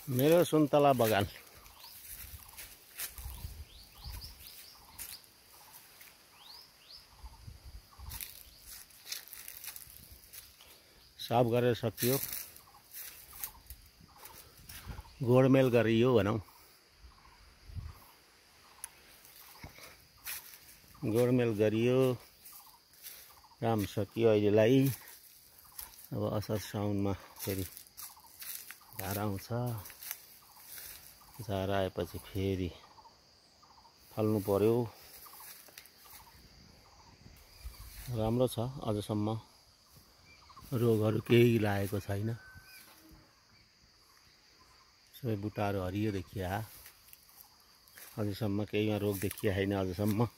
मेरो सुन्तला बगान साफ गरेर सकियो, गोडमेल गरियो भनौं। गोडमेल गरियो, काम सकियो अहिलेलाई। अब असार साउनमा फेरि झार आउँछ। झार आएपछि फेरि फल्नु पर्यो। राम्रो छ, अझसम्म रोगहरू केही लागेको छैन। सबै बुट्टाहरू हरियो देखिया, अझसम्म केहीमा रोग देखिया छैन। अझसम्म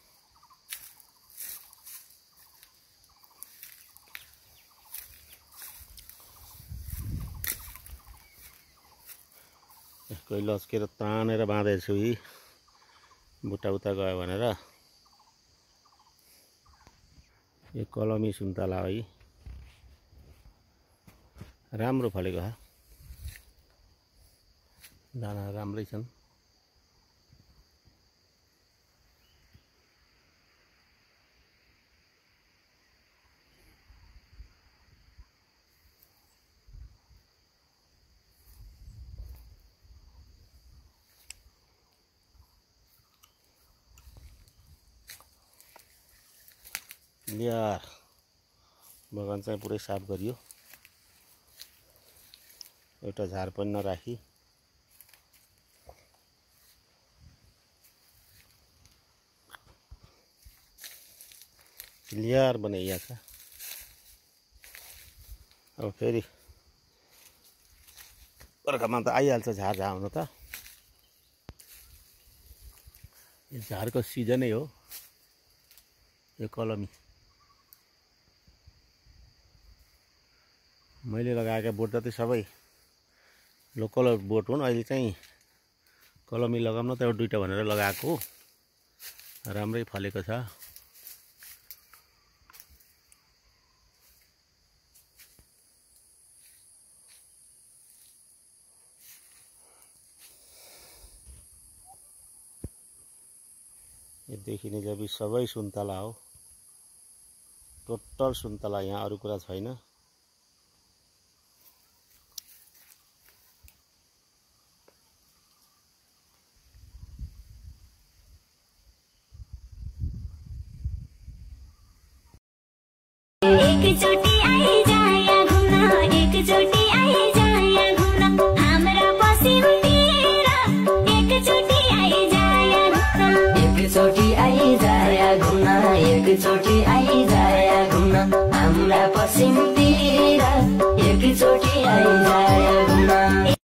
कोही लस्केर तानेर बाँधेछु यी बुट्टा उता गयो भनेर। यो कलमी सुन्तला हो, राम्रो फलेको छ। दाना राम्रै छन्। यार बगान चाहिँ पुरै साफ गरियो, एउटा झार पनि नराखी। क्लियर बनाइया छ। अब फेरि बर्खामा त आइहाल्छ झार आउनु त। यो झारको सिजनै हो यो कलमी। मैले लगाएका बोट जति सबै लोकल बोट हुन्। अहिले चाहिँ कलमी लगाउन त एउटा दुईटा भनेर लगाएको, राम्रै फलेको छ। यो देखिने जबी सबै सुन्तला हो, टोटल सुन्तला, यहाँ अरू कुरा छैन। एकचोटी आइजाया घुम्न, एकचोटी आइजाया घुम्न, हाम्रा पश्चिमतिर एकचोटी आइजाया घुम्न, एकचोटी आइजाया घुम्न, एकचोटी आइजाया घुम्न, हाम्रा पश्चिम